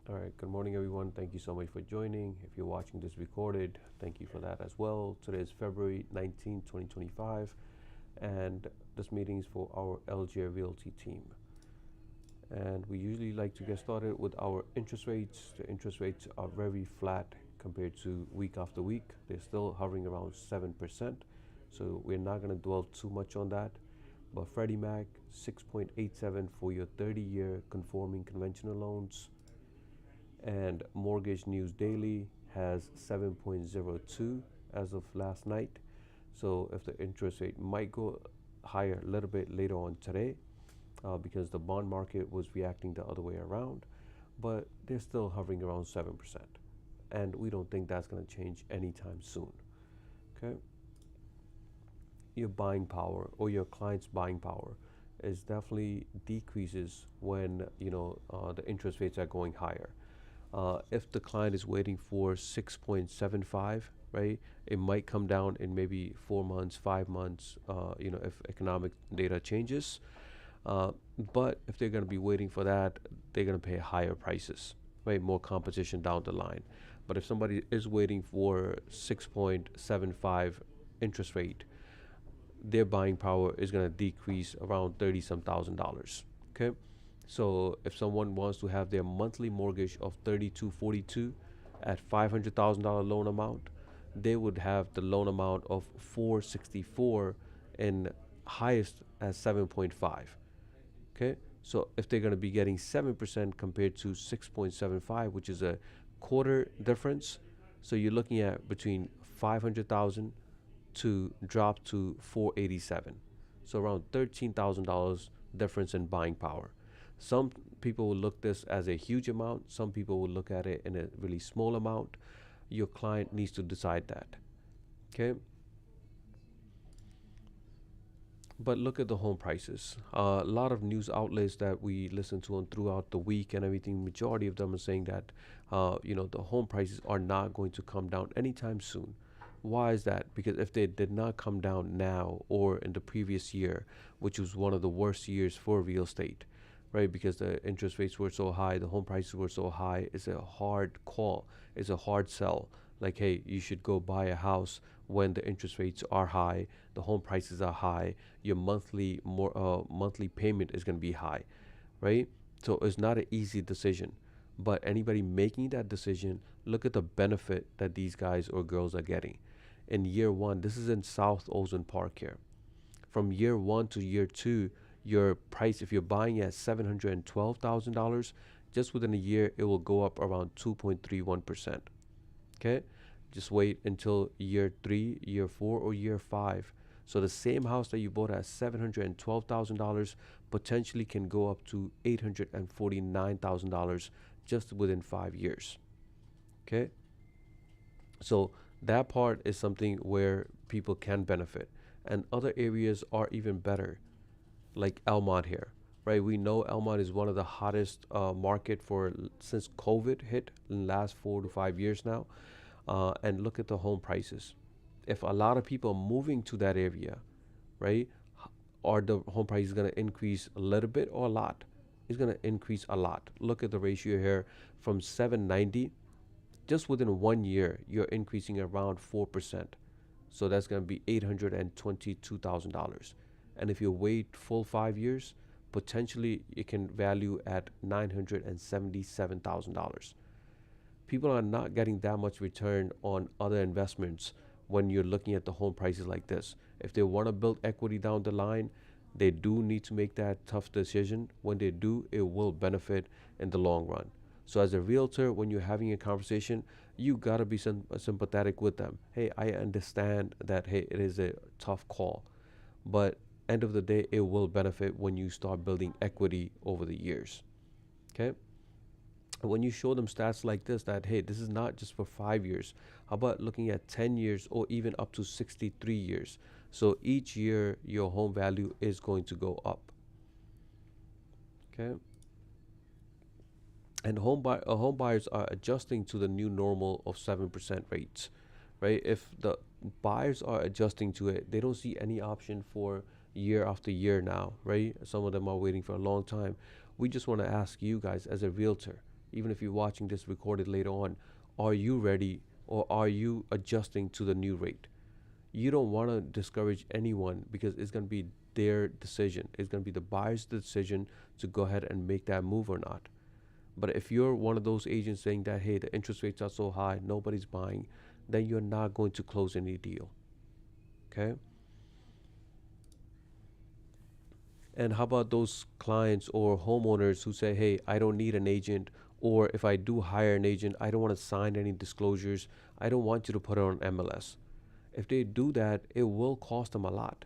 All right, good morning, everyone. Thank you so much for joining. If you're watching this recorded, thank you for that as well. Today is February 19, 2025, and this meeting is for our LJ Realty team. And we usually like to get started with our interest rates. The interest rates are very flat compared to week after week. They're still hovering around 7%. So we're not going to dwell too much on that. But Freddie Mac, 6.87 for your 30-year conforming conventional loans. And Mortgage News Daily has 7.02 as of last night. So if the interest rate might go higher a little bit later on today, because the bond market was reacting the other way around, but they're still hovering around 7%. And we don't think that's going to change anytime soon. Okay. Your buying power or your client's buying power is definitely decreases when the interest rates are going higher. If the client is waiting for 6.75, right, it might come down in maybe 4 months, 5 months, if economic data changes. But if they're going to be waiting for that, they're going to pay higher prices, right? More competition down the line. But if somebody is waiting for 6.75 interest rate, their buying power is going to decrease around 30 some $1,000. Okay. So if someone wants to have their monthly mortgage of 3242 at $500,000 loan amount, they would have the loan amount of 464 and highest as 7.5. Okay. So if they're going to be getting 7% compared to 6.75, which is a quarter difference, so you're looking at between 500,000 to drop to 487. So around $13,000 difference in buying power. Some people will look this as a huge amount. Some people will look at it in a really small amount. Your client needs to decide that. Okay. But look at the home prices. A lot of news outlets that we listen to throughout the week and everything, majority of them are saying that, the home prices are not going to come down anytime soon. Why is that? Because if they did not come down now or in the previous year, which was one of the worst years for real estate, right? Because the interest rates were so high, the home prices were so high, it's a hard call. It's a hard sell. Like, hey, you should go buy a house when the interest rates are high, the home prices are high, your monthly payment is going to be high, right? So it's not an easy decision. But anybody making that decision, look at the benefit that these guys or girls are getting. In year one, this is in South Ozone Park here. From year one to year two, your price, if you're buying at $712,000, just within a year, it will go up around 2.31%. Okay. Just wait until year three, year four, or year five. So the same house that you bought at $712,000 potentially can go up to $849,000 just within 5 years. Okay. So that part is something where people can benefit. And other areas are even better, like Elmont here, right? We know Elmont is one of the hottest market since COVID hit in the last 4 to 5 years now. And look at the home prices. If a lot of people are moving to that area, right, are the home prices going to increase a little bit or a lot? It's going to increase a lot. Look at the ratio here from 790. Just within 1 year, you're increasing around 4%. So that's going to be $822,000. And if you wait full 5 years, potentially it can value at $977,000. People are not getting that much return on other investments when you're looking at the home prices like this. If they want to build equity down the line, they do need to make that tough decision. When they do, it will benefit in the long run. So as a realtor, when you're having a conversation, you got to be sympathetic with them. Hey, I understand that, hey, it is a tough call, but end of the day, it will benefit when you start building equity over the years. Okay. When you show them stats like this, that, hey, this is not just for 5 years. How about looking at 10 years or even up to 63 years? So each year, your home value is going to go up. Okay. And home buyers are adjusting to the new normal of 7% rates, right? If the buyers are adjusting to it, they don't see any option for year after year now, right? Some of them are waiting for a long time. We just want to ask you guys as a realtor, even if you're watching this recorded later on, are you ready or are you adjusting to the new rate? You don't want to discourage anyone because it's going to be their decision. It's going to be the buyer's decision to go ahead and make that move or not. But if you're one of those agents saying that, hey, the interest rates are so high, nobody's buying, then you're not going to close any deal. Okay? And how about those clients or homeowners who say, hey, I don't need an agent, or if I do hire an agent, I don't want to sign any disclosures. I don't want you to put it on MLS. If they do that, it will cost them a lot,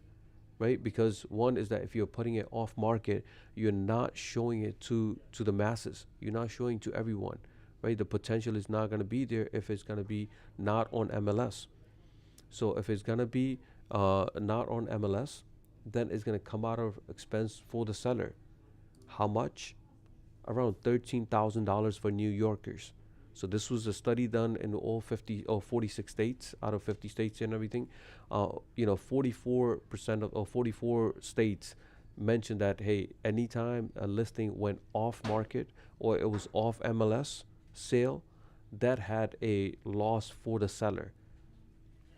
right? Because one is that if you're putting it off market, you're not showing it to the masses. You're not showing to everyone, right? The potential is not going to be there if it's going to be not on MLS. So if it's going to be not on MLS, then it's going to come out of expense for the seller. How much? Around $13,000 for New Yorkers. So this was a study done in all 50 or 46 states out of 50 states and everything. 44% of or 44 states mentioned that, hey, anytime a listing went off market or it was off MLS sale, that had a loss for the seller,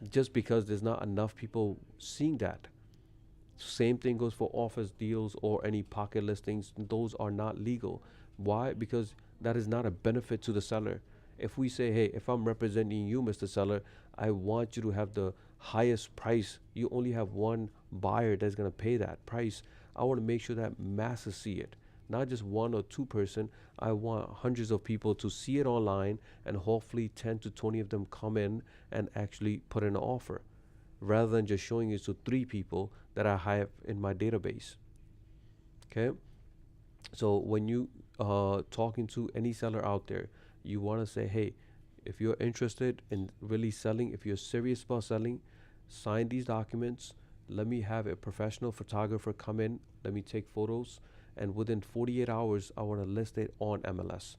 just because there's not enough people seeing that. Same thing goes for office deals or any pocket listings. Those are not legal. Why? Because that is not a benefit to the seller. If we say, hey, if I'm representing you, Mr. Seller, I want you to have the highest price. You only have one buyer that's going to pay that price. I want to make sure that masses see it. Not just one or two person. I want hundreds of people to see it online, and hopefully 10 to 20 of them come in and actually put in an offer, rather than just showing it to 3 people that I have in my database. Okay? So when you talking to any seller out there, you want to say, hey, if you're interested in really selling, if you're serious about selling, sign these documents. Let me have a professional photographer come in. Let me take photos. And within 48 hours, I want to list it on MLS.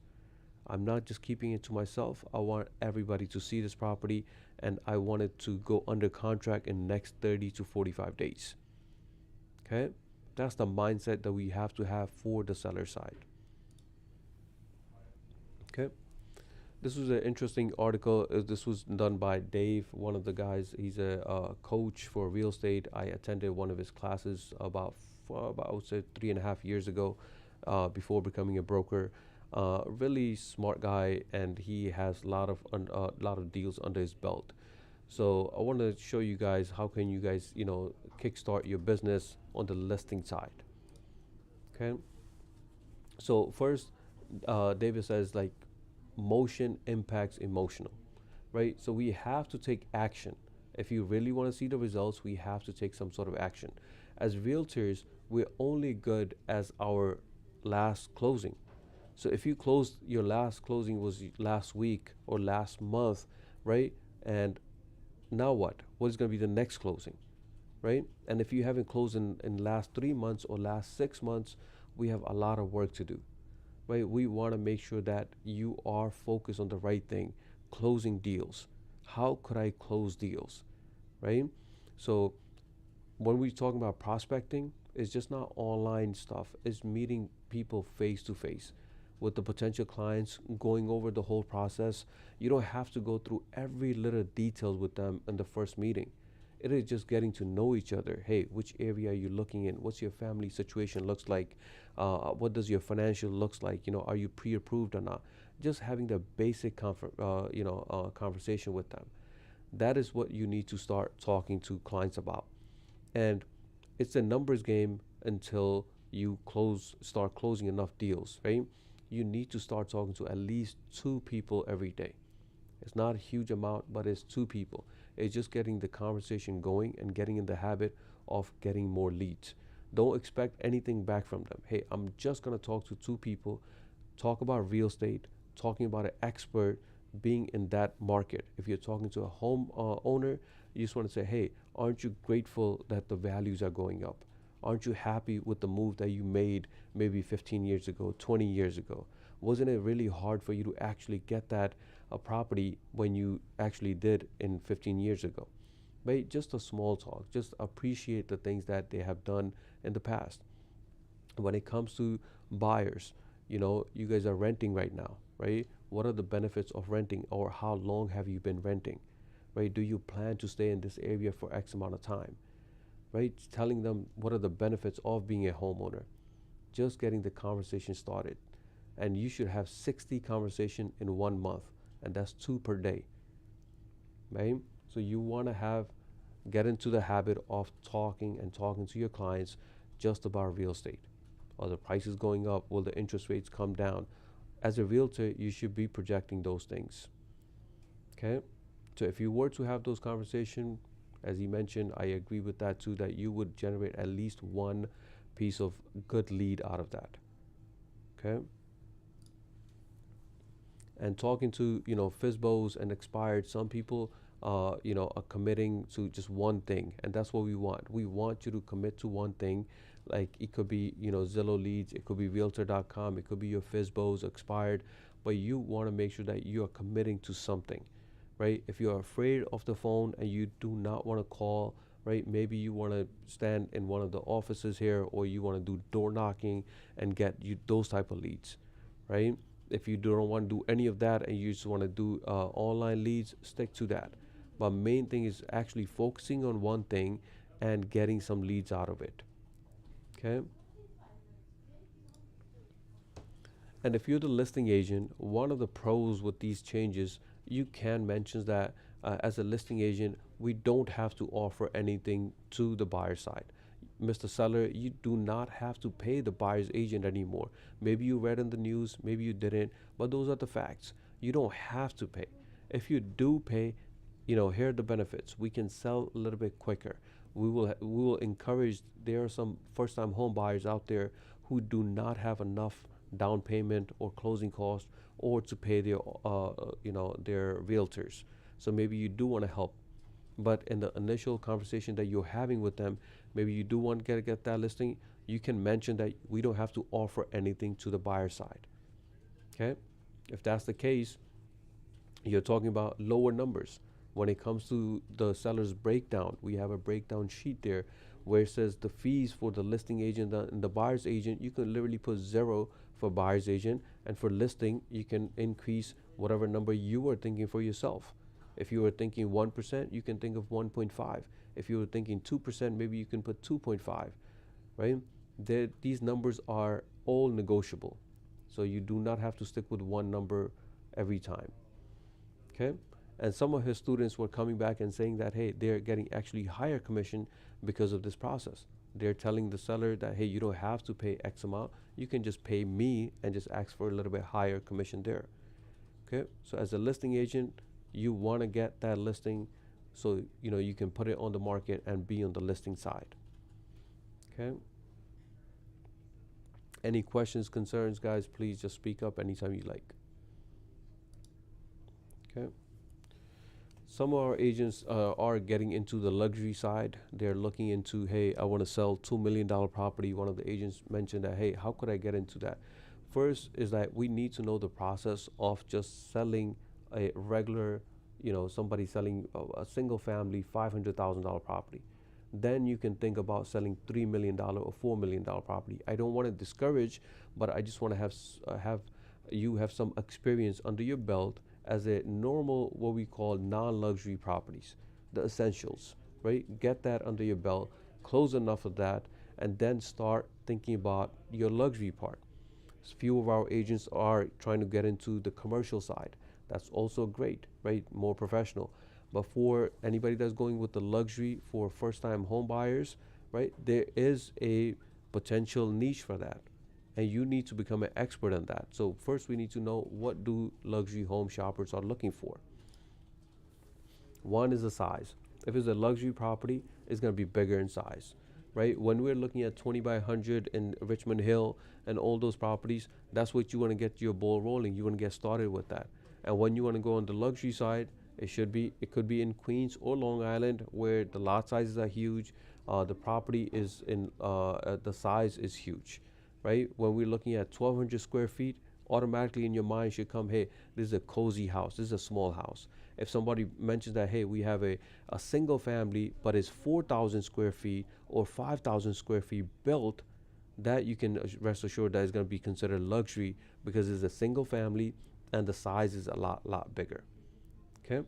I'm not just keeping it to myself. I want everybody to see this property, and I want it to go under contract in the next 30 to 45 days. Okay? That's the mindset that we have to have for the seller side. Okay? This was an interesting article. This was done by Dave, one of the guys. He's a coach for real estate. I attended one of his classes about I would say 3.5 years ago, before becoming a broker. Really smart guy, and he has a lot of deals under his belt. So I want to show you guys how can you guys kickstart your business on the listing side. Okay. So first, David says, like, motion impacts emotional, right? So we have to take action. If you really want to see the results, we have to take some sort of action. As realtors, we're only good as our last closing. So if you closed, your last closing was last week or last month, right? And now what? What is going to be the next closing, right? And if you haven't closed in last 3 months or last 6 months, we have a lot of work to do, right? We want to make sure that you are focused on the right thing, closing deals. How could I close deals, right? So when we're talking about prospecting, it's just not online stuff. It's meeting people face to face with the potential clients, going over the whole process. You don't have to go through every little details with them in the first meeting. It is just getting to know each other. Hey, which area are you looking in? What's your family situation looks like? What does your financial looks like? Are you pre-approved or not? Just having the basic conversation with them. That is what you need to start talking to clients about. And it's a numbers game until you start closing enough deals, right? You need to start talking to at least 2 people every day. It's not a huge amount, but it's 2 people. It's just getting the conversation going and getting in the habit of getting more leads. Don't expect anything back from them. Hey, I'm just going to talk to 2 people, talk about real estate, talking about an expert being in that market. If you're talking to a home owner, you just want to say, hey, aren't you grateful that the values are going up? Aren't you happy with the move that you made maybe 15 years ago, 20 years ago? Wasn't it really hard for you to actually get that property when you actually did in 15 years ago? Right? Just a small talk. Just appreciate the things that they have done in the past. When it comes to buyers, you guys are renting right now. right? What are the benefits of renting, or how long have you been renting, right? Do you plan to stay in this area for X amount of time, right? Telling them what are the benefits of being a homeowner, just getting the conversation started. And you should have 60 conversation in 1 month, and that's 2 per day, right? So you want to get into the habit of talking and talking to your clients just about real estate. Are the prices going up? Will the interest rates come down? As a realtor, you should be projecting those things. Okay? So if you were to have those conversations, as he mentioned, I agree with that too, that you would generate at least one piece of good lead out of that. Okay? And talking to, FISBOs and expired, some people, are committing to just one thing, and that's what we want. We want you to commit to one thing. Like it could be, Zillow leads, it could be Realtor.com, it could be your FISBOs expired, but you want to make sure that you are committing to something, right? If you're afraid of the phone and you do not want to call, right? Maybe you want to stand in one of the offices here, or you want to do door knocking and get you those type of leads, right? If you don't want to do any of that and you just want to do online leads, stick to that. But main thing is actually focusing on one thing and getting some leads out of it. Okay. And if you're the listing agent, one of the pros with these changes, you can mention that as a listing agent, we don't have to offer anything to the buyer side. Mr. Seller, you do not have to pay the buyer's agent anymore. Maybe you read in the news, maybe you didn't, but those are the facts. You don't have to pay. If you do pay, here are the benefits. We can sell a little bit quicker. We will encourage. There are some first-time home buyers out there who do not have enough down payment or closing costs, or to pay their realtors. So maybe you do want to help, but in the initial conversation that you're having with them, maybe you do want to get that listing. You can mention that we don't have to offer anything to the buyer side. Okay, if that's the case, you're talking about lower numbers. When it comes to the seller's breakdown, we have a breakdown sheet there where it says the fees for the listing agent and the buyer's agent. You can literally put 0 for buyer's agent, and for listing, you can increase whatever number you are thinking for yourself. If you were thinking 1%, you can think of 1.5. If you were thinking 2%, maybe you can put 2.5, right? These numbers are all negotiable. So you do not have to stick with one number every time. Okay? And some of his students were coming back and saying that, hey, they're getting actually higher commission because of this process. They're telling the seller that, hey, you don't have to pay X amount. You can just pay me and just ask for a little bit higher commission there. Okay? So as a listing agent, you want to get that listing so you can put it on the market and be on the listing side. Okay? Any questions, concerns, guys, please just speak up anytime you like. Okay? Some of our agents are getting into the luxury side. They're looking into, hey, I want to sell $2 million property. One of the agents mentioned that, hey, how could I get into that? First is that we need to know the process of just selling a regular, somebody selling a single family $500,000 property. Then you can think about selling $3 million or $4 million property. I don't want to discourage, but I just want to have you have some experience under your belt as a normal, what we call non-luxury properties, the essentials, right? Get that under your belt, close enough of that, and then start thinking about your luxury part. Few of our agents are trying to get into the commercial side. That's also great, right? More professional. But for anybody that's going with the luxury for first-time home buyers, right, there is a potential niche for that. And you need to become an expert in that. So first we need to know, what do luxury home shoppers are looking for? One is the size. If it's a luxury property, it's going to be bigger in size, right? When we're looking at 20 by 100 in Richmond Hill and all those properties, that's what you want to get your ball rolling. You want to get started with that. And when you want to go on the luxury side, it could be in Queens or Long Island, where the lot sizes are huge. The property is the size is huge, right? When we're looking at 1,200 square feet, automatically in your mind should come, hey, this is a cozy house. This is a small house. If somebody mentions that, hey, we have a single family, but it's 4,000 square feet or 5,000 square feet built, that you can rest assured that is going to be considered luxury, because it's a single family and the size is a lot bigger. Okay.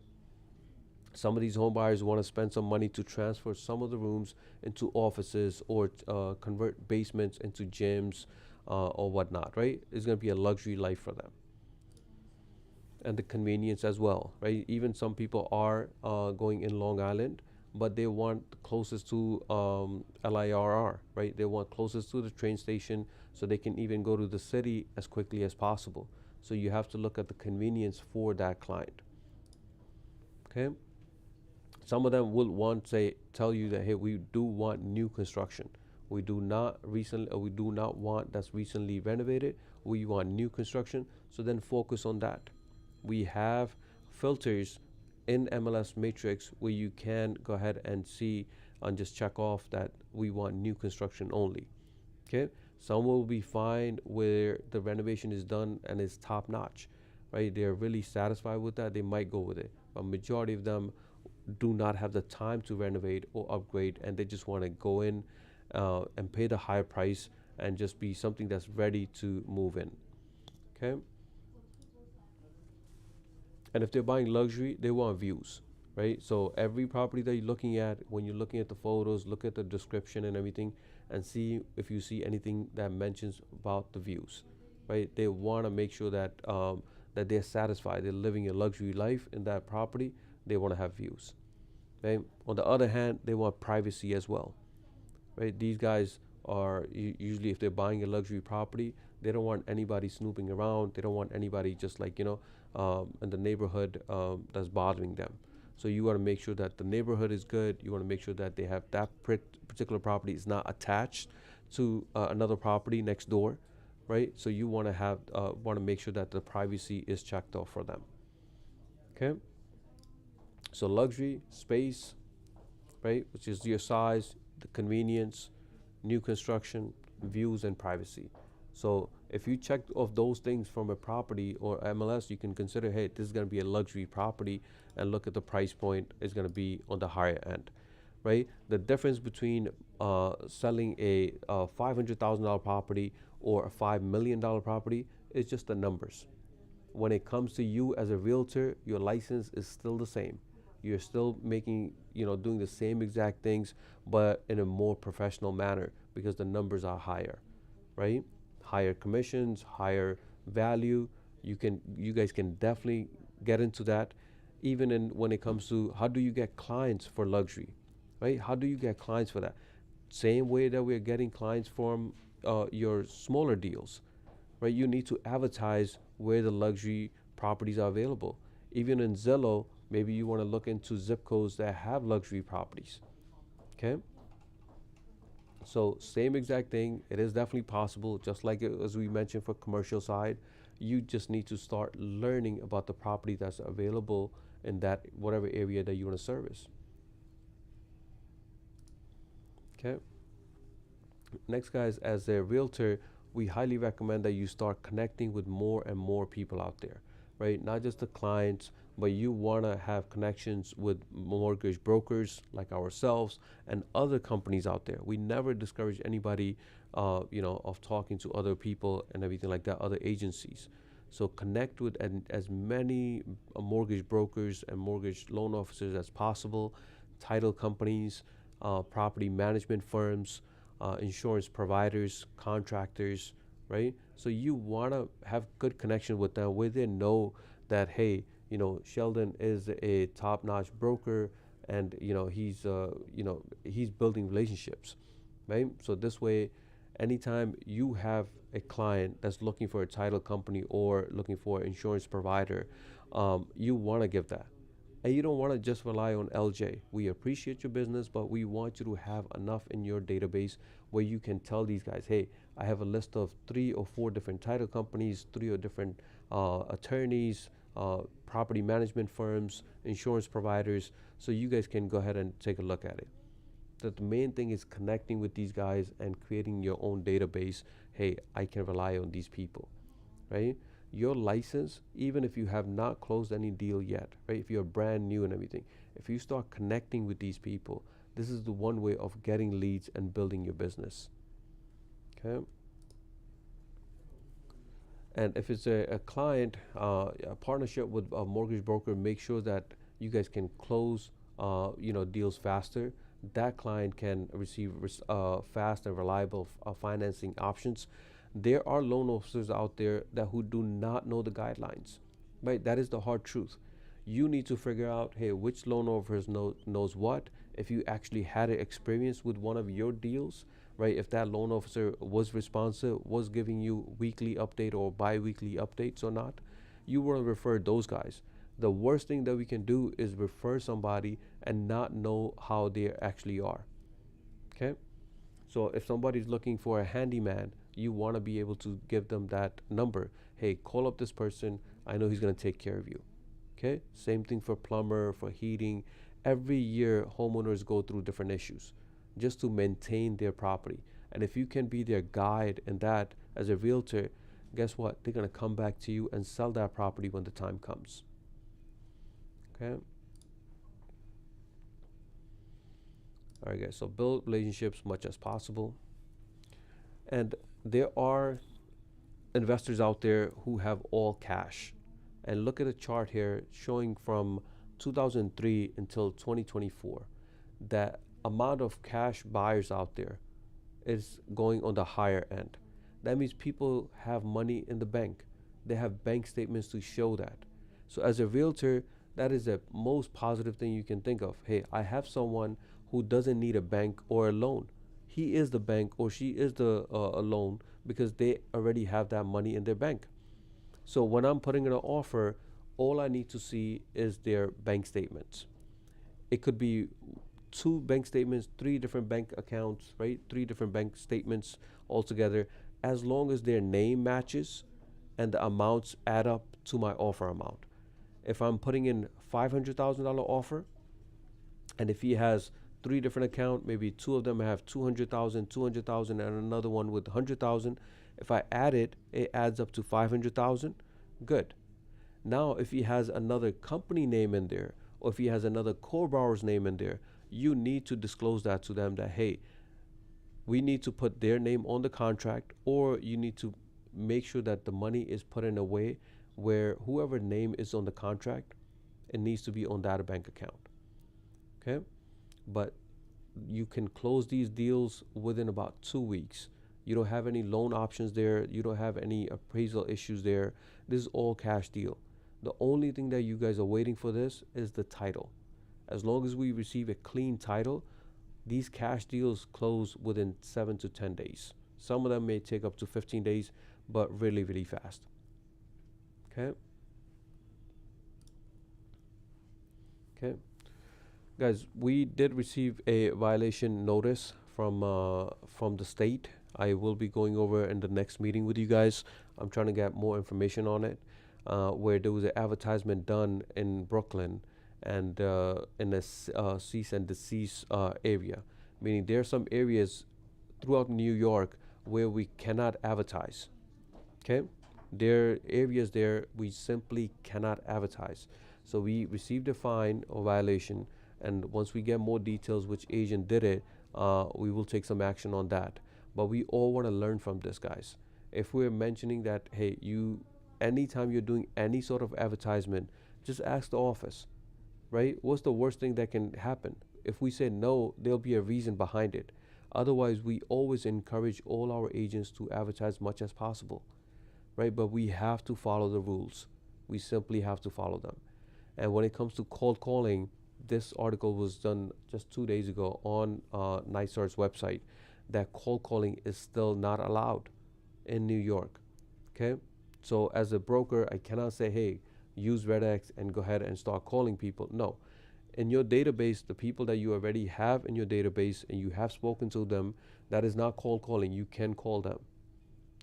Some of these home buyers want to spend some money to transfer some of the rooms into offices or convert basements into gyms or whatnot, right? It's going to be a luxury life for them. And the convenience as well, right? Even some people are going in Long Island, but they want closest to LIRR, right? They want closest to the train station so they can even go to the city as quickly as possible. So you have to look at the convenience for that client. Okay. Some of them will want say tell you that hey, we do want new construction. We do not want that's recently renovated. We want new construction. So then focus on that. We have filters in MLS Matrix where you can go ahead and see and just check off that we want new construction only. Okay. Some will be fine where the renovation is done and it's top notch, right? They're really satisfied with that. They might go with it. A majority of them do not have the time to renovate or upgrade, and they just want to go in and pay the higher price and just be something that's ready to move in. Okay. And if they're buying luxury, they want views, right? So every property that you're looking at, when you're looking at the photos, look at the description and everything, and see if you see anything that mentions about the views, right? They want to make sure that that they're satisfied, they're living a luxury life in that property. They want to have views. Okay. On the other hand, they want privacy as well, right? These guys are usually, if they're buying a luxury property, they don't want anybody snooping around. They don't want anybody just like in the neighborhood that's bothering them. So you want to make sure that the neighborhood is good. You want to make sure that they have that particular property is not attached to another property next door, right? So you want to have want to make sure that the privacy is checked off for them. Okay. So luxury, space, right, which is your size, the convenience, new construction, views, and privacy. So if you check off those things from a property or MLS, you can consider, hey, this is going to be a luxury property, and look at the price point is going to be on the higher end, right? The difference between selling a $500,000 property or a $5 million property is just the numbers. When it comes to you as a realtor, your license is still the same. You're still making, doing the same exact things, but in a more professional manner because the numbers are higher, right? Higher commissions, higher value. You guys can definitely get into that. Even when it comes to how do you get clients for luxury, right? How do you get clients for that? Same way that we're getting clients from your smaller deals, right? You need to advertise where the luxury properties are available. Even in Zillow, maybe you want to look into zip codes that have luxury properties. Okay. So same exact thing. It is definitely possible, just like as we mentioned for commercial side. You just need to start learning about the property that's available in that whatever area that you want to service. Okay. Next, guys, as a realtor, we highly recommend that you start connecting with more and more people out there, right? Not just the clients, but you want to have connections with mortgage brokers like ourselves and other companies out there. We never discourage anybody, of talking to other people and everything like that, other agencies. So connect with as many mortgage brokers and mortgage loan officers as possible, title companies, property management firms, insurance providers, contractors, right? So you want to have good connection with them where they know that, hey, Sheldon is a top-notch broker, and he's building relationships, right? So this way, anytime you have a client that's looking for a title company or looking for an insurance provider, you want to give that. And you don't want to just rely on LJ. We appreciate your business, but we want you to have enough in your database where you can tell these guys, hey, I have a list of 3 or 4 different title companies, 3 or different attorneys, property management firms, insurance providers, so you guys can go ahead and take a look at it. That the main thing is connecting with these guys and creating your own database. Hey, I can rely on these people, right? Your license, even if you have not closed any deal yet, right? If you're brand new and everything, if you start connecting with these people, this is the one way of getting leads and building your business. Okay. And if it's a client, a partnership with a mortgage broker, make sure that you guys can close, deals faster. That client can receive fast and reliable financing options. There are loan officers out there that who do not know the guidelines, right? That is the hard truth. You need to figure out, hey, which loan officers knows what. If you actually had an experience with one of your deals, right? If that loan officer was responsive, was giving you weekly update or bi-weekly updates or not, you will refer those guys. The worst thing that we can do is refer somebody and not know how they actually are. Okay? So if somebody's looking for a handyman, you want to be able to give them that number. Hey, call up this person. I know he's going to take care of you. Okay? Same thing for plumber, for heating. Every year, homeowners go through different issues just to maintain their property. And if you can be their guide in that as a realtor, guess what? They're going to come back to you and sell that property when the time comes. Okay? All right, guys. So build relationships much as possible. And there are investors out there who have all cash. And look at the chart here showing from 2003 until 2024 that amount of cash buyers out there is going on the higher end. That means people have money in the bank. They have bank statements to show that. So as a realtor, that is the most positive thing you can think of. Hey, I have someone who doesn't need a bank or a loan. He is the bank or she is the a loan because they already have that money in their bank. So when I'm putting in an offer, all I need to see is their bank statements. It could be two bank statements, three different bank accounts, right? Three different bank statements altogether, as long as their name matches and the amounts add up to my offer amount. If I'm putting in $500,000 offer, and if he has three different accounts, maybe two of them have 200,000, 200,000, and another one with 100,000. If I add it, it adds up to 500,000. Good. Now, if he has another company name in there, or if he has another co-borrower's name in there, you need to disclose that to them that, hey, we need to put their name on the contract, or you need to make sure that the money is put in a way where whoever name is on the contract, it needs to be on that bank account. Okay? But you can close these deals within about 2 weeks. You don't have any loan options there. You don't have any appraisal issues there. This is all cash deal. The only thing that you guys are waiting for this is the title. As long as we receive a clean title, these cash deals close within 7 to 10 days. Some of them may take up to 15 days, but really, really fast. Okay? Okay. Guys, we did receive a violation notice from the state. I will be going over in the next meeting with you guys. I'm trying to get more information on it, where there was an advertisement done in Brooklyn and in a cease and desist area, meaning there are some areas throughout New York where we cannot advertise. Okay, there are areas there we simply cannot advertise. So we received a fine or violation, and once we get more details which agent did it, we will take some action on that. But we all want to learn from this, guys. If we're mentioning that, hey, anytime you're doing any sort of advertisement, just ask the office, right? What's the worst thing that can happen? If we say no, there'll be a reason behind it. Otherwise, we always encourage all our agents to advertise much as possible, right? But we have to follow the rules. We simply have to follow them. And when it comes to cold calling, this article was done just 2 days ago on NISAR's website, that cold calling is still not allowed in New York. Okay? So as a broker, I cannot say, hey, use RedX and go ahead and start calling people. No. In your database, the people that you already have in your database and you have spoken to them, that is not cold calling. You can call them.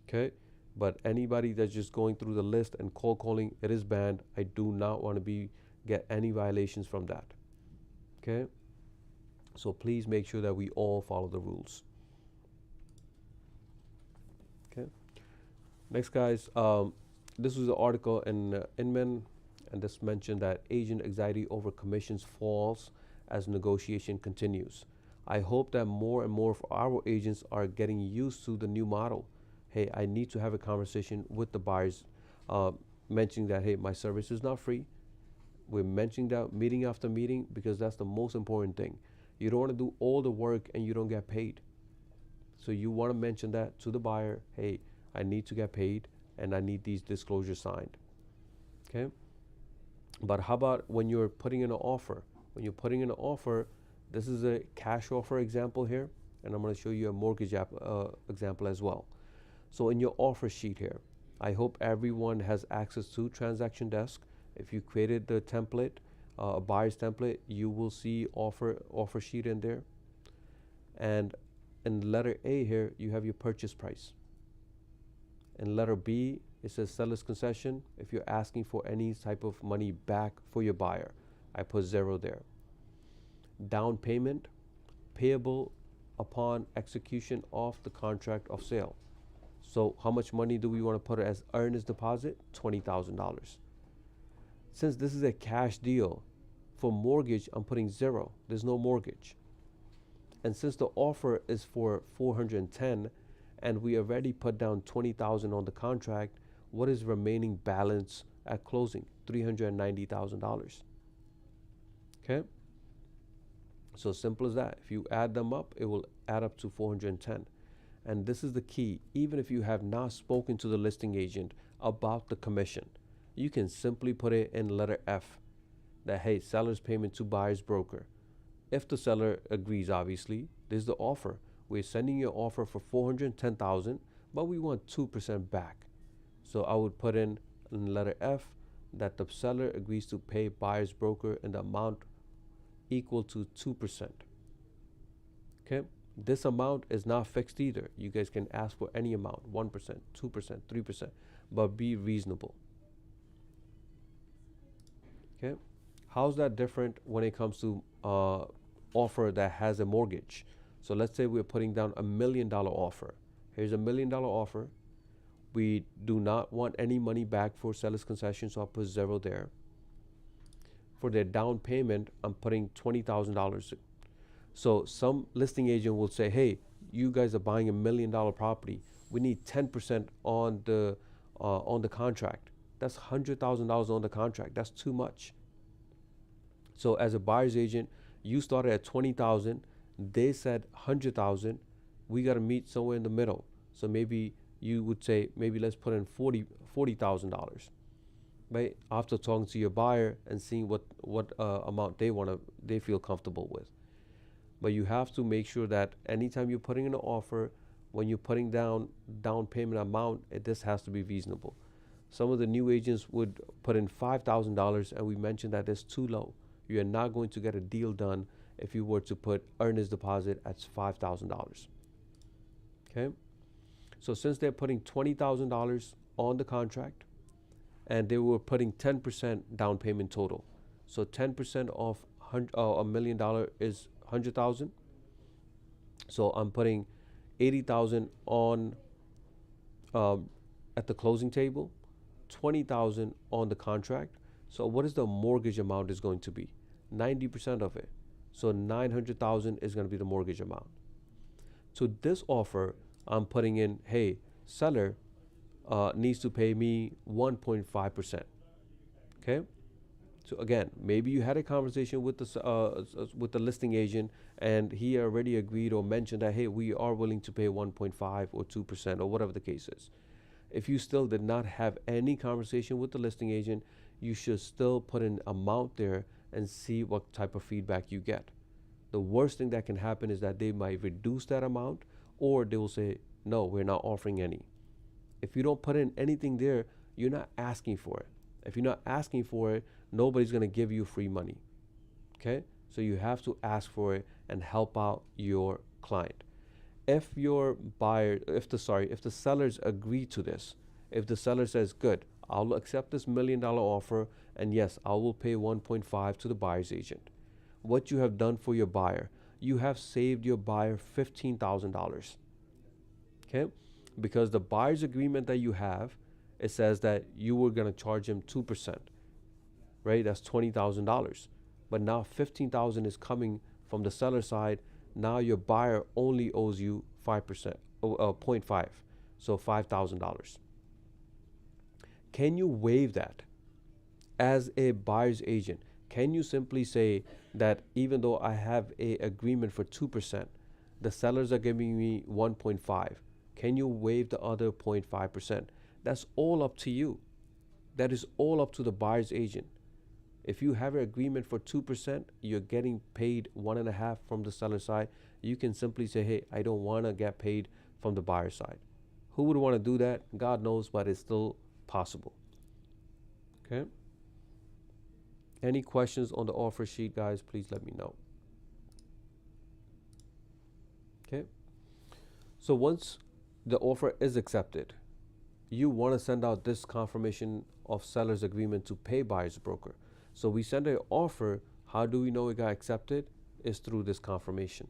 Okay? But anybody that's just going through the list and cold calling, it is banned. I do not want to get any violations from that. Okay? So please make sure that we all follow the rules. Okay? Next, guys, this was an article in Inman, and this mentioned that agent anxiety over commissions falls as negotiation continues. I hope that more and more of our agents are getting used to the new model, hey, I need to have a conversation with the buyers, uh, mentioning that, hey, my service is not free. We're mentioning that meeting after meeting because that's the most important thing. You don't want to do all the work and you don't get paid. So you want to mention that to the buyer, hey, I need to get paid and I need these disclosures signed. Okay? But how about when you're putting in an offer? When you're putting in an offer, this is a cash offer example here, and I'm going to show you a mortgage example as well. So in your offer sheet here, I hope everyone has access to Transaction Desk. If you created the template, a buyer's template, you will see offer sheet in there. And in letter A here, you have your purchase price. In letter B, it says seller's concession. If you're asking for any type of money back for your buyer, I put 0 there. Down payment, payable upon execution of the contract of sale. So how much money do we want to put as earnest deposit? $20,000. Since this is a cash deal, for mortgage, I'm putting 0. There's no mortgage. And since the offer is for 410 and we already put down 20,000 on the contract, what is remaining balance at closing? $390,000. Okay? So simple as that. If you add them up, it will add up to 410. And this is the key. Even if you have not spoken to the listing agent about the commission, you can simply put it in letter F that, hey, seller's payment to buyer's broker. If the seller agrees, obviously, this is the offer. We're sending you an offer for 410,000, but we want 2% back. So I would put in letter F that the seller agrees to pay buyer's broker in the amount equal to 2%. Okay? This amount is not fixed either. You guys can ask for any amount, 1%, 2%, 3%, but be reasonable. Okay? How's that different when it comes to offer that has a mortgage? So let's say we're putting down $1 million offer. Here's $1 million offer. We do not want any money back for seller's concession, so I'll put 0 there. For their down payment, I'm putting $20,000. So some listing agent will say, hey, you guys are buying $1 million property. We need 10% on the contract. That's $100,000 on the contract. That's too much. So as a buyer's agent, you started at 20,000. They said 100,000. We got to meet somewhere in the middle. So maybe you would say, maybe let's put in $40,000, right? After talking to your buyer and seeing what amount they feel comfortable with. But you have to make sure that anytime you're putting in an offer, when you're putting down payment amount, this has to be reasonable. Some of the new agents would put in $5,000, and we mentioned that it's too low. You are not going to get a deal done if you were to put earnest deposit at $5,000. Okay? So since they're putting $20,000 on the contract, and they were putting 10% down payment total. So 10% of $1 million is 100,000. So I'm putting 80,000 on at the closing table, 20,000 on the contract. So what is the mortgage amount is going to be? 90% of it. So 900,000 is going to be the mortgage amount. To this offer, I'm putting in, hey, seller needs to pay me 1.5%. Okay. So again, maybe you had a conversation with the listing agent, and he already agreed or mentioned that, hey, we are willing to pay 1.5 or 2% or whatever the case is. If you still did not have any conversation with the listing agent, you should still put an amount there and see what type of feedback you get. The worst thing that can happen is that they might reduce that amount, or they will say, no, we're not offering any. If you don't put in anything there, you're not asking for it. If you're not asking for it, nobody's going to give you free money. Okay? So you have to ask for it and help out your client. If the sellers agree to this, if the seller says, good, I'll accept this $1 million offer, and yes, I will pay 1.5 to the buyer's agent. What you have done for your buyer, you have saved your buyer $15,000. Okay? Because the buyer's agreement that you have, it says that you were going to charge him 2%, right? That's $20,000. But now $15,000 is coming from the seller side. Now your buyer only owes you 5%, 0.5, so $5,000. Can you waive that as a buyer's agent? Can you simply say that even though I have a agreement for 2%, the sellers are giving me 1.5? Can you waive the other 0.5%? That's all up to you. That is all up to the buyer's agent. If you have an agreement for 2%, you're getting paid 1.5 from the seller side. You can simply say, hey, I don't want to get paid from the buyer side. Who would want to do that? God knows, but it's still possible. Okay. Any questions on the offer sheet, guys? Please let me know. Okay. So once the offer is accepted, you want to send out this confirmation of seller's agreement to pay buyer's broker. So we send an offer. How do we know it got accepted? Is through this confirmation.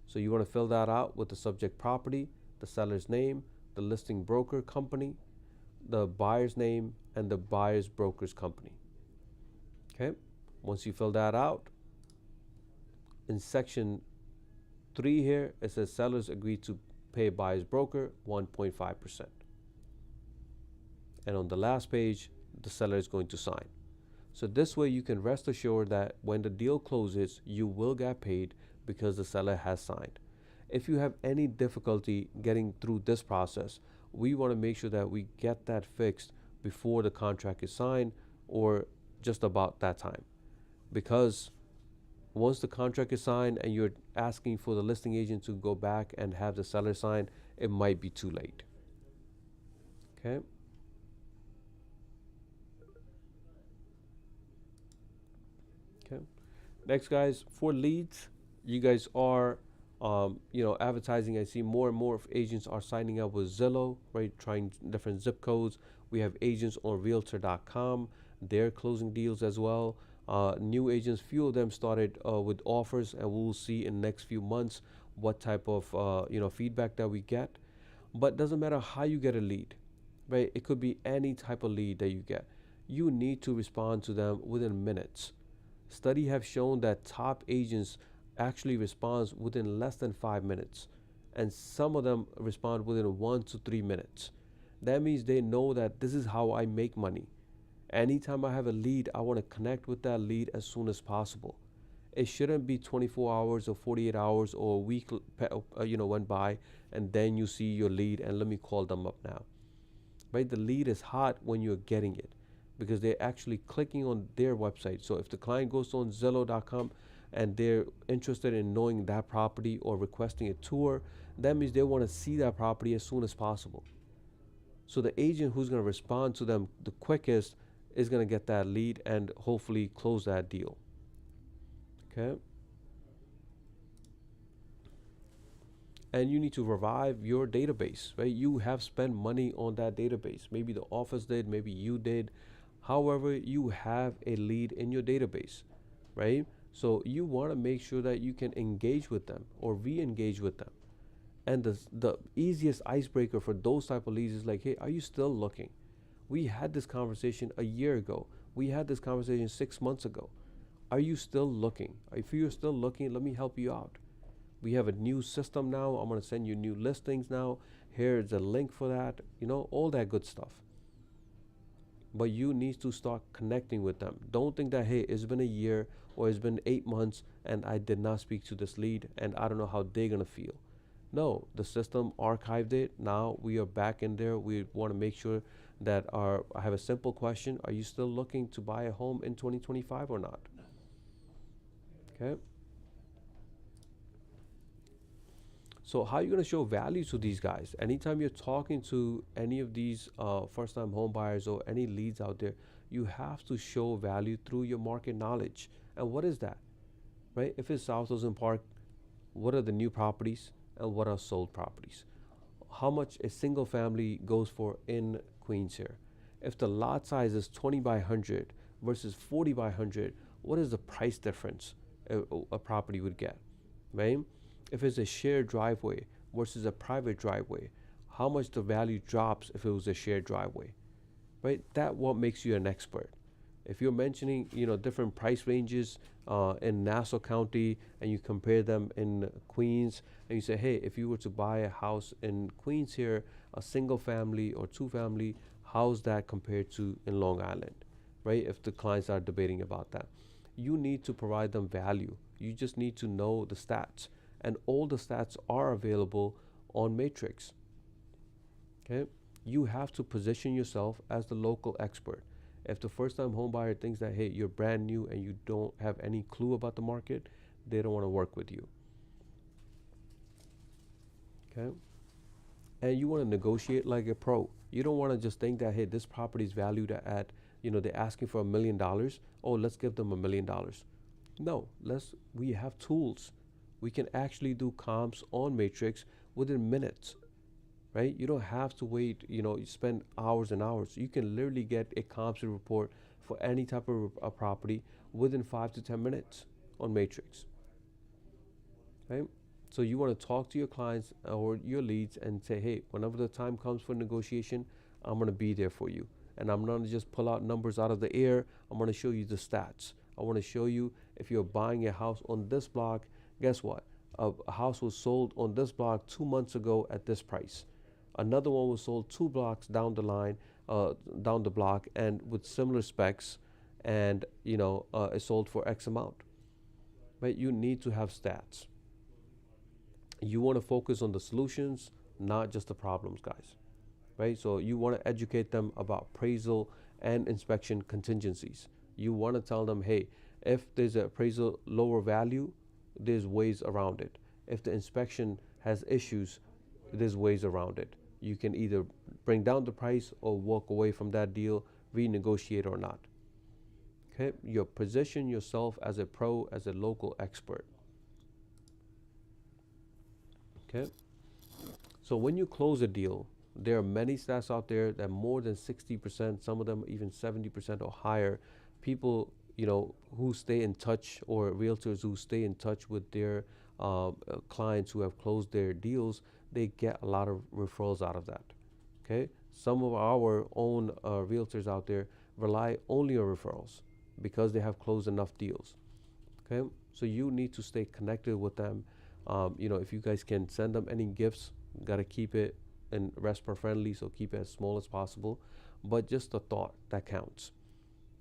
So you want to fill that out with the subject property, the seller's name, the listing broker company, the buyer's name, and the buyer's broker's company. Okay. Once you fill that out, in section 3 here, it says sellers agree to pay buyer's broker 1.5%. And on the last page, the seller is going to sign. So this way you can rest assured that when the deal closes, you will get paid because the seller has signed. If you have any difficulty getting through this process, we want to make sure that we get that fixed before the contract is signed or just about that time. Because once the contract is signed and you're asking for the listing agent to go back and have the seller sign, it might be too late. Okay. Okay. Next, guys, for leads, you guys are, advertising. I see more and more of agents are signing up with Zillow, right? Trying different zip codes. We have agents on Realtor.com. They're closing deals as well. New agents, few of them started with offers, and we'll see in the next few months what type of feedback that we get. But doesn't matter how you get a lead, right? It could be any type of lead that you get. You need to respond to them within minutes. Study have shown that top agents actually responds within less than 5 minutes, and some of them respond within 1 to 3 minutes. That means they know that this is how I make money. Anytime I have a lead, I want to connect with that lead as soon as possible. It shouldn't be 24 hours or 48 hours or a week went by and then you see your lead and let me call them up now. Right? The lead is hot when you're getting it because they're actually clicking on their website. So if the client goes on Zillow.com and they're interested in knowing that property or requesting a tour, that means they want to see that property as soon as possible. So the agent who's going to respond to them the quickest is going to get that lead and hopefully close that deal. Okay. And you need to revive your database, right? You have spent money on that database. Maybe the office did, maybe you did. However, you have a lead in your database, right? So you want to make sure that you can engage with them or re-engage with them. And the easiest icebreaker for those type of leads is like, hey, are you still looking? We had this conversation a year ago. We had this conversation 6 months ago. Are you still looking? If you're still looking, let me help you out. We have a new system now. I'm going to send you new listings now. Here's a link for that, all that good stuff. But you need to start connecting with them. Don't think that, hey, it's been a year or it's been 8 months and I did not speak to this lead and I don't know how they're going to feel. No, the system archived it. Now we are back in there. We want to make sure that I have a simple question. Are you still looking to buy a home in 2025 or not? Okay. So how are you going to show value to these guys? Anytime you're talking to any of these first-time home buyers or any leads out there, you have to show value through your market knowledge. And what is that? Right? If it's South Ocean Park, what are the new properties and what are sold properties? How much a single family goes for in Queens here? If the lot size is 20 by 100 versus 40 by 100, what is the price difference a property would get, right? If it's a shared driveway versus a private driveway, how much the value drops if it was a shared driveway, right? That what makes you an expert. If you're mentioning, different price ranges in Nassau County and you compare them in Queens and you say, hey, if you were to buy a house in Queens here, a single family or two family, how's that compared to in Long Island, right? If the clients are debating about that, you need to provide them value. You just need to know the stats, and all the stats are available on Matrix. Okay, you have to position yourself as the local expert. If the first time home buyer thinks that, hey, you're brand new and you don't have any clue about the market, they don't want to work with you. Okay, and you want to negotiate like a pro. You don't want to just think that, hey, this property is valued at, they're asking for $1 million. Oh, let's give them $1 million. No, we have tools. We can actually do comps on Matrix within minutes, right? You don't have to wait, you spend hours and hours. You can literally get a comps report for any type of a property within 5 to 10 minutes on Matrix, right? So you want to talk to your clients or your leads and say, hey, whenever the time comes for negotiation, I'm going to be there for you. And I'm not going to just pull out numbers out of the air. I'm going to show you the stats. I want to show you, if you're buying a house on this block, guess what? A house was sold on this block 2 months ago at this price. Another one was sold 2 blocks down the line, down the block, and with similar specs, and it sold for X amount. Right? You need to have stats. You want to focus on the solutions, not just the problems, guys. Right? So you want to educate them about appraisal and inspection contingencies. You want to tell them, hey, if there's an appraisal lower value, there's ways around it. If the inspection has issues, there's ways around it. You can either bring down the price or walk away from that deal, renegotiate or not. Okay, you position yourself as a pro, as a local expert. Okay, so when you close a deal, there are many stats out there that more than 60%, some of them even 70% or higher, people who stay in touch, or realtors who stay in touch with their clients who have closed their deals, they get a lot of referrals out of that. Okay, some of our own realtors out there rely only on referrals because they have closed enough deals. Okay, so you need to stay connected with them. If you guys can send them any gifts, gotta keep it in RESPA friendly, so keep it as small as possible, but just the thought that counts.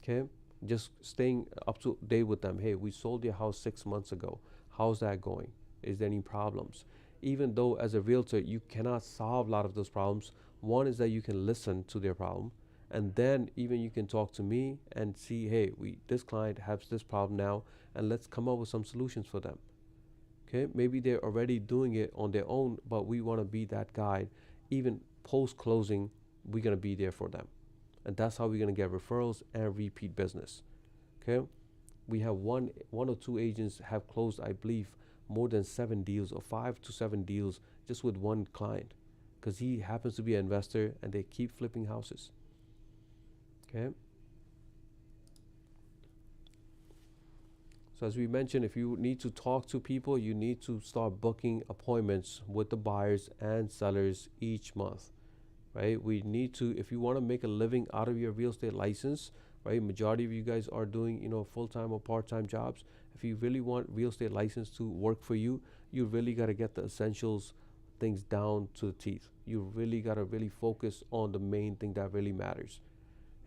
Okay, just staying up to date with them. Hey, we sold your house 6 months ago. How's that going? Is there any problems? Even though as a realtor you cannot solve a lot of those problems, one is that you can listen to their problem, and then even you can talk to me and see, hey, this client has this problem now, and let's come up with some solutions for them. Okay, maybe they're already doing it on their own, but we want to be that guide. Even post closing, we're going to be there for them, and that's how we're going to get referrals and repeat business. Okay, we have one or two agents have closed, I believe, more than 7 deals or 5 to 7 deals just with one client, because he happens to be an investor and they keep flipping houses. Okay, so as we mentioned, if you need to talk to people, you need to start booking appointments with the buyers and sellers each month. Right, we need to, if you want to make a living out of your real estate license, right, majority of you guys are doing full-time or part-time jobs. If you really want real estate license to work for you, you really got to get the essentials things down to the teeth. You really got to really focus on the main thing that really matters.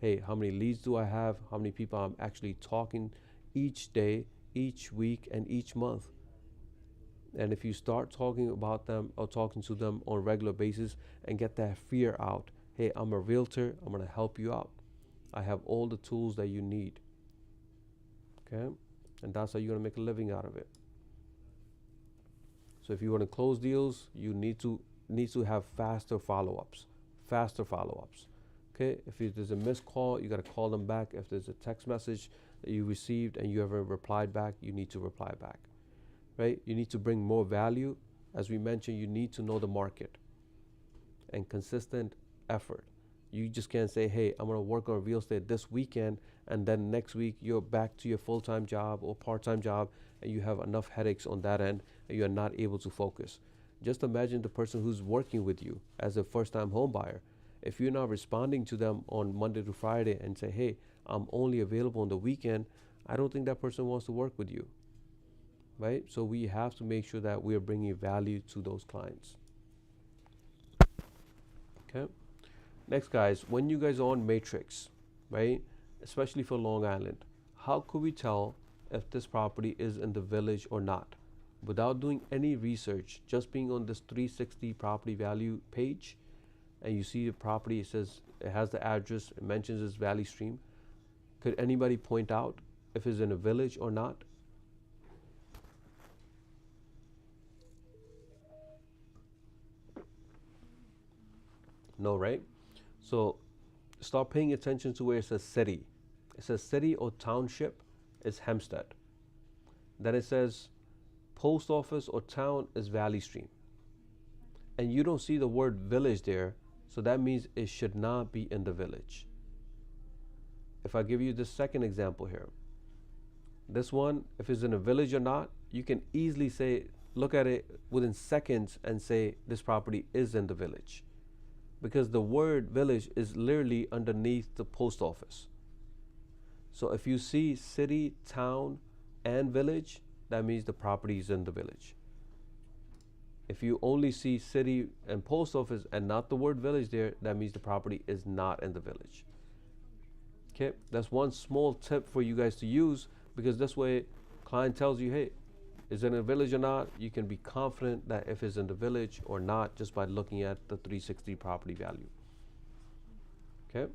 Hey, how many leads do I have? How many people I'm actually talking each day, each week, and each month? And if you start talking about them or talking to them on a regular basis and get that fear out, hey, I'm a realtor, I'm going to help you out. I have all the tools that you need. Okay, and that's how you're going to make a living out of it. So if you want to close deals, you need to have faster follow-ups. Okay, if there's a missed call, you got to call them back. If there's a text message that you received and you haven't replied back, you need to reply back. Right, you need to bring more value. As we mentioned, you need to know the market and consistent effort. You just can't say, hey, I'm going to work on real estate this weekend, and then next week you're back to your full-time job or part-time job, and you have enough headaches on that end and you're not able to focus. Just imagine the person who's working with you as a first-time home buyer. If you're not responding to them on Monday to Friday and say, hey, I'm only available on the weekend, I don't think that person wants to work with you. Right? So we have to make sure that we are bringing value to those clients. Okay. Next, guys, when you guys are on Matrix, right, especially for Long Island, how could we tell if this property is in the village or not? Without doing any research, just being on this 360 property value page, and you see the property, it says it has the address, it mentions it's Valley Stream. Could anybody point out if it's in a village or not? No, right? So start paying attention to where it says city. It says city or township is Hempstead. Then it says post office or town is Valley Stream. And you don't see the word village there, so that means it should not be in the village. If I give you the second example here, this one, if it's in a village or not, you can easily say, look at it within seconds and say this property is in the village, because the word village is literally underneath the post office. So if you see city, town, and village, that means the property is in the village. If you only see city and post office and not the word village there, that means the property is not in the village. Okay, that's one small tip for you guys to use, because this way client tells you, hey, is it in a village or not? You can be confident that if it's in the village or not just by looking at the 360 property value. Okay.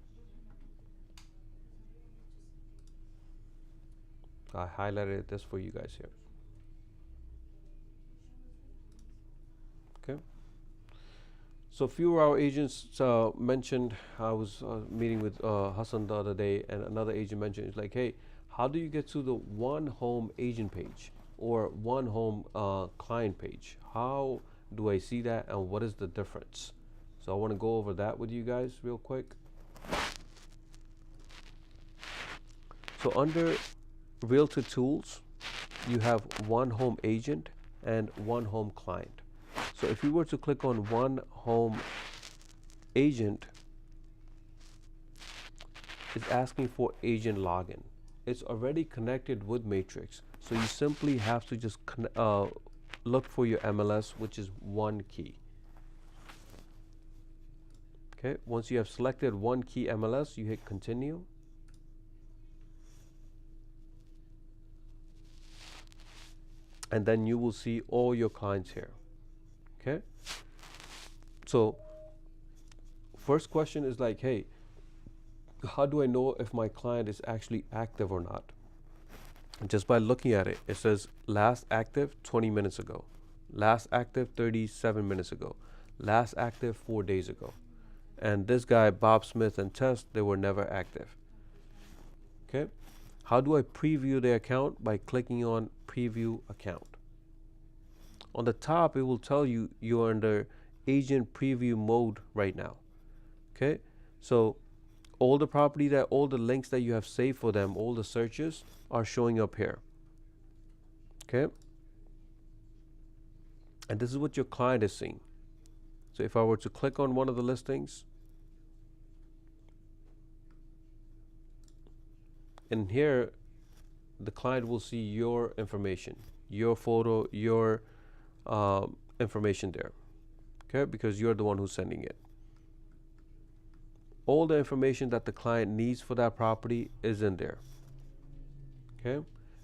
I highlighted this for you guys here. Okay. So few of our agents mentioned, I was meeting with Hassan the other day, and another agent mentioned, it's like, hey, how do you get to the one home agent page or one home client page? How do I see that, and what is the difference? So I want to go over that with you guys real quick. So under Realtor Tools, you have one home agent and one home client. So if you were to click on one home agent, it's asking for agent login. It's already connected with Matrix. So you simply have to just look for your MLS, which is one key. Okay, once you have selected one key MLS, you hit continue. And then you will see all your clients here. Okay, so first question is like, hey, how do I know if my client is actually active or not? Just by looking at it, it says last active 20 minutes ago, last active 37 minutes ago, last active 4 days ago. And this guy, Bob Smith and Tess, they were never active. Okay, how do I preview the account? By clicking on preview account. On the top, it will tell you you're under agent preview mode right now. Okay, so all the links that you have saved for them, all the searches are showing up here. Okay, and this is what your client is seeing. So if I were to click on one of the listings, in here, the client will see your information, your photo, your information there. Okay, because you're the one who's sending it. All the information that the client needs for that property is in there. Okay,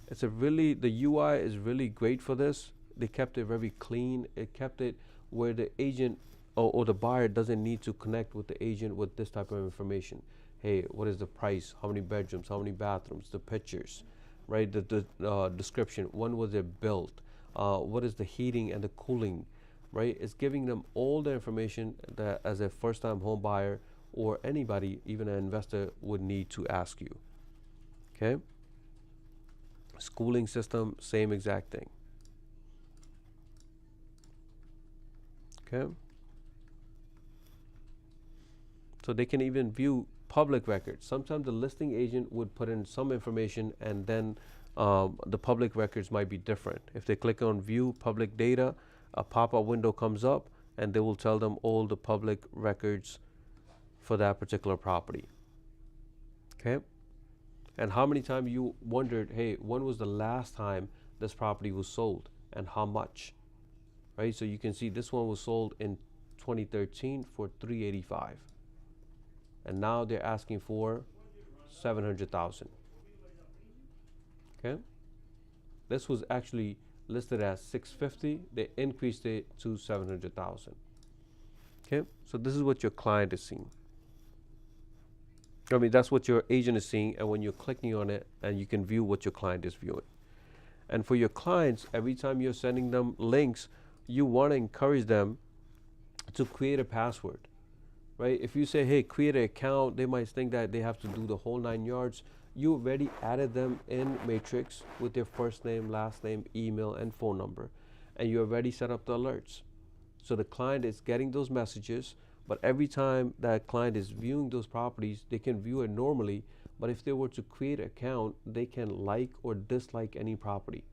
the UI is really great for this. They kept it very clean. It kept it where the agent or the buyer doesn't need to connect with the agent with this type of information. Hey, what is the price? How many bedrooms? How many bathrooms? The pictures, right? The description. When was it built? What is the heating and the cooling, right? It's giving them all the information that as a first-time home buyer or anybody, even an investor, would need to ask you. Okay. Schooling system, same exact thing. Okay. So they can even view public records. Sometimes the listing agent would put in some information, and then the public records might be different. If they click on view public data, a pop-up window comes up and they will tell them all the public records for that particular property. Okay, and how many times you wondered, hey, when was the last time this property was sold and how much, right? So you can see this one was sold in 2013 for 385, and now they're asking for 700,000. Okay, this was actually listed as 650. They increased it to 700,000. Okay, so this is what your client is seeing. I mean, that's what your agent is seeing, and when you're clicking on it, and you can view what your client is viewing. And for your clients, every time you're sending them links, you want to encourage them to create a password, right? If you say, hey, create an account, they might think that they have to do the whole 9 yards. You already added them in Matrix with their first name, last name, email, and phone number, and you already set up the alerts. So the client is getting those messages, but every time that client is viewing those properties, they can view it normally. But if they were to create an account, they can like or dislike any property.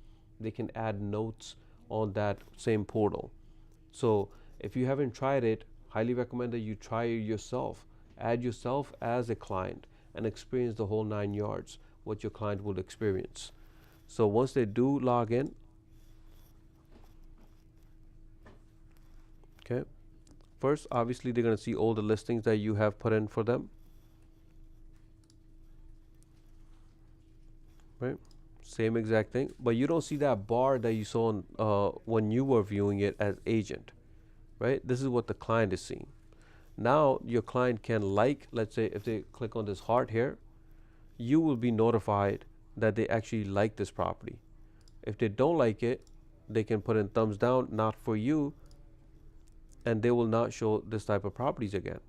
They can add notes on that same portal. So if you haven't tried it, highly recommend that you try it yourself. Add yourself as a client and experience the whole 9 yards, what your client will experience. So once they do log in, okay, first, obviously, they're going to see all the listings that you have put in for them. Right? Same exact thing. But you don't see that bar that you saw when you were viewing it as agent. Right? This is what the client is seeing. Now, your client can like, let's say, if they click on this heart here, you will be notified that they actually like this property. If they don't like it, they can put in thumbs down, not for you, and they will not show this type of properties again,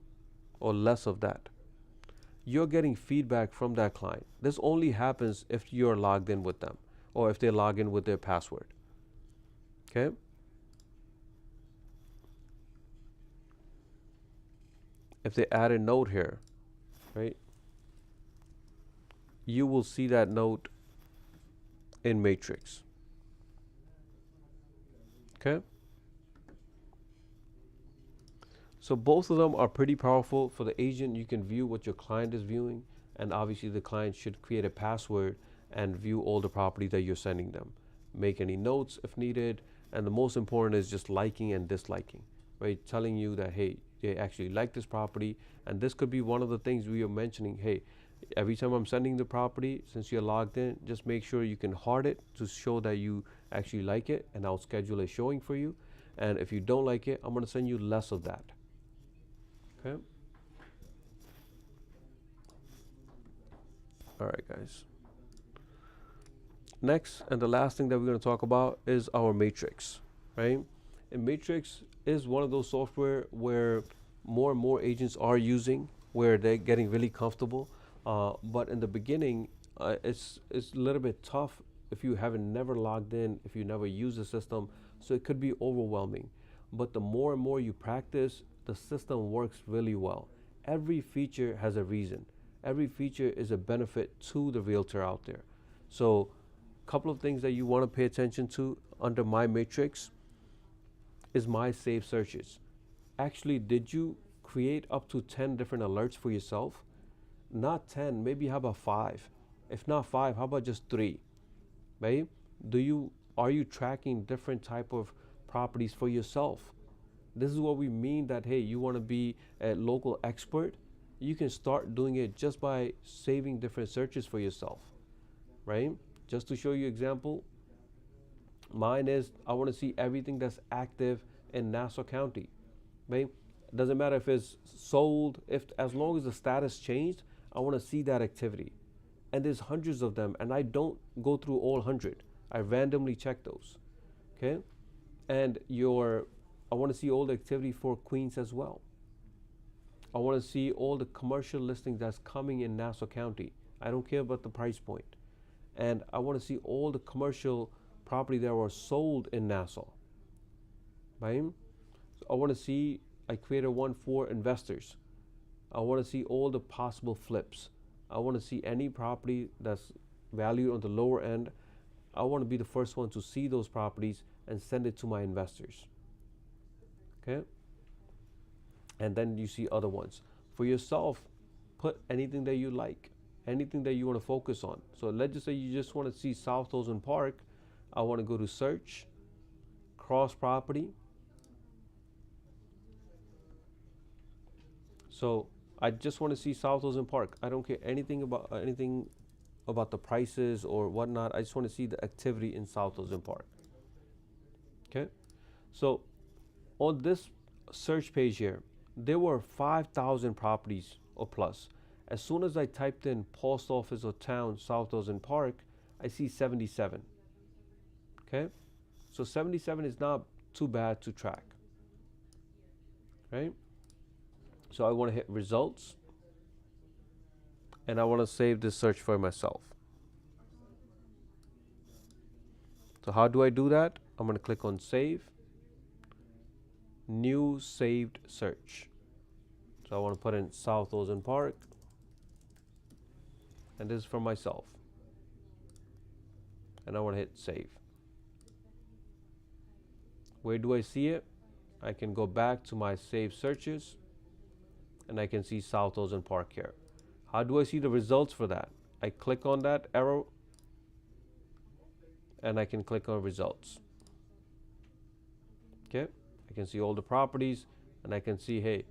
or less of that. You're getting feedback from that client. This only happens if you're logged in with them, or if they log in with their password. Okay? If they add a note here, right, you will see that note in Matrix. Okay? So both of them are pretty powerful. For the agent, you can view what your client is viewing, and obviously the client should create a password and view all the property that you're sending them. Make any notes if needed, and the most important is just liking and disliking, right? Telling you that, hey, they actually like this property, and this could be one of the things we are mentioning. Hey, every time I'm sending the property, since you're logged in, just make sure you can heart it to show that you actually like it, and I'll schedule a showing for you. And if you don't like it, I'm going to send you less of that. Okay. All right, guys. Next, and the last thing that we're going to talk about is our Matrix, right? And Matrix is one of those software where more and more agents are using, where they're getting really comfortable. But in the beginning, it's a little bit tough if you haven't never logged in, if you never use the system. So it could be overwhelming. But the more and more you practice, the system works really well. Every feature has a reason. Every feature is a benefit to the realtor out there. So a couple of things that you want to pay attention to under My Matrix is My Save Searches. Actually, did you create up to 10 different alerts for yourself? Not 10, maybe how about 5? If not 5, how about just 3? Right? Are you tracking different type of properties for yourself? This is what we mean that, hey, you want to be a local expert. You can start doing it just by saving different searches for yourself, right? Just to show you example, mine is I want to see everything that's active in Nassau County, right? Doesn't matter if it's sold, as long as the status changed, I want to see that activity. And there's hundreds of them, and I don't go through all 100. I randomly check those, okay? And I want to see all the activity for Queens as well. I want to see all the commercial listings that's coming in Nassau County. I don't care about the price point. And I want to see all the commercial property that were sold in Nassau, right? So I want to see, I created one for investors. I want to see all the possible flips. I want to see any property that's valued on the lower end. I want to be the first one to see those properties and send it to my investors. Okay? And then you see other ones. For yourself, put anything that you like, anything that you want to focus on. So let's just say you just want to see South Ozone Park. I want to go to search, cross property, So I just want to see South Ocean Park. I don't care anything about the prices or whatnot. I just want to see the activity in South Ocean Park. Okay. So on this search page here, there were 5,000 properties or plus. As soon as I typed in post office or town South Ocean Park, I see 77. Okay. So 77 is not too bad to track. Right. So I want to hit results and I want to save this search for myself. So how do I do that? I'm going to click on save, new saved search. So I want to put in South Ocean Park and this is for myself. And I want to hit save. Where do I see it? I can go back to my saved searches and I can see South Ocean Park here. How do I see the results for that? I click on that arrow and I can click on results. Okay, I can see all the properties and I can see, hey,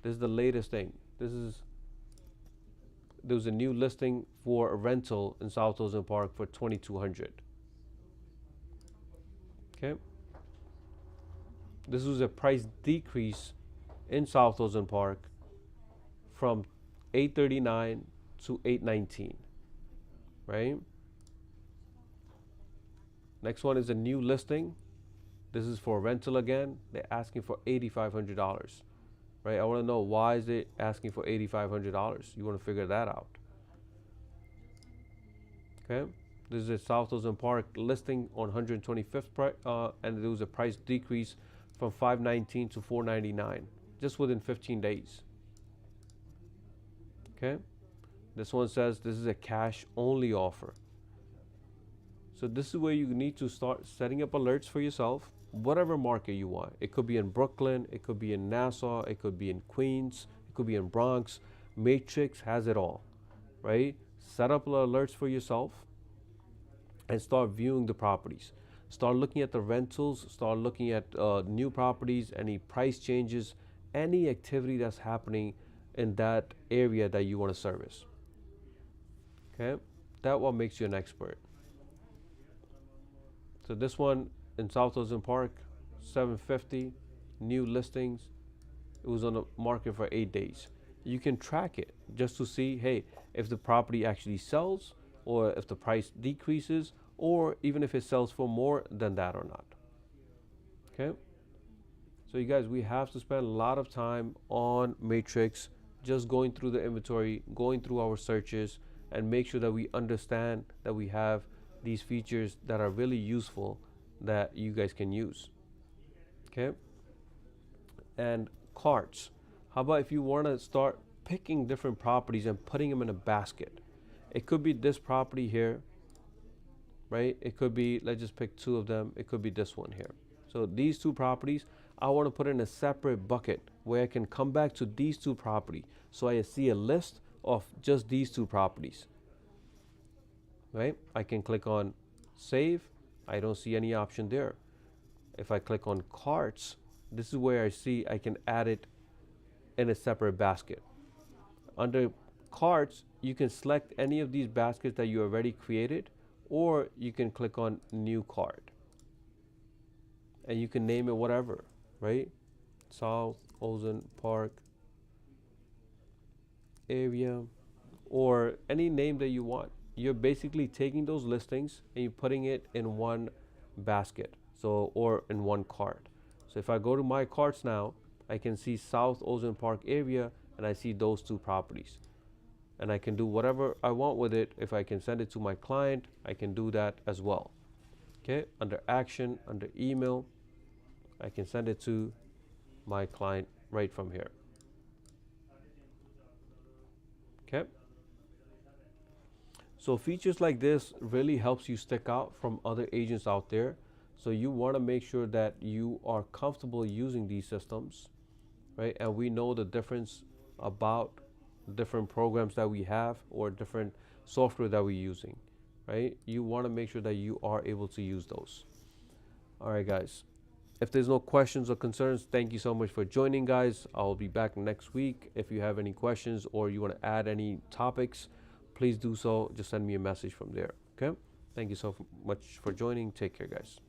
this is the latest thing. There was a new listing for a rental in South Ocean Park for $2,200. Okay, this was a price decrease in South Ocean Park from $839 to $819, right? Next one is a new listing. This is for rental again. They're asking for $8,500, right? I want to know why is it asking for $8,500. You want to figure that out. Okay, this is a South Ocean Park listing on 125th, and there was a price decrease from $519 to $499 just within 15 days. Okay, this one says this is a cash only offer. So this is where you need to start setting up alerts for yourself, whatever market you want. It could be in Brooklyn, it could be in Nassau, it could be in Queens, it could be in Bronx. Matrix has it all, right? Set up alerts for yourself and start viewing the properties. Start looking at the rentals, start looking at new properties, any price changes, any activity that's happening in that area that you want to service. Okay, that what makes you an expert. So this one in South Ocean Park, $750, new listings. It was on the market for 8 days. You can track it just to see, hey, if the property actually sells or if the price decreases or even if it sells for more than that or not. Okay. So you guys, we have to spend a lot of time on Matrix, just going through the inventory, going through our searches, and make sure that we understand that we have these features that are really useful that you guys can use. Okay. And carts. How about if you want to start picking different properties and putting them in a basket? It could be this property here, right? It could be, let's just pick two of them. It could be this one here. So these two properties, I want to put in a separate bucket where I can come back to these two properties. So I see a list of just these two properties, right? I can click on save. I don't see any option there. If I click on carts, this is where I see I can add it in a separate basket. Under carts, you can select any of these baskets that you already created, or you can click on new cart and you can name it whatever, right? South Ocean Park area, or any name that you want. You're basically taking those listings and you're putting it in one basket, so, or in one cart. So if I go to my carts now, I can see South Ocean Park area and I see those two properties. And I can do whatever I want with it. If I can send it to my client, I can do that as well. Okay, under action, under email, I can send it to my client right from here. Okay. So features like this really helps you stick out from other agents out there. So you want to make sure that you are comfortable using these systems, right? And we know the difference about different programs that we have or different software that we're using, right? You want to make sure that you are able to use those. All right, guys. If there's no questions or concerns, thank you so much for joining, guys. I'll be back next week. If you have any questions or you want to add any topics, please do so. Just send me a message from there. Okay. Thank you so much for joining. Take care, guys.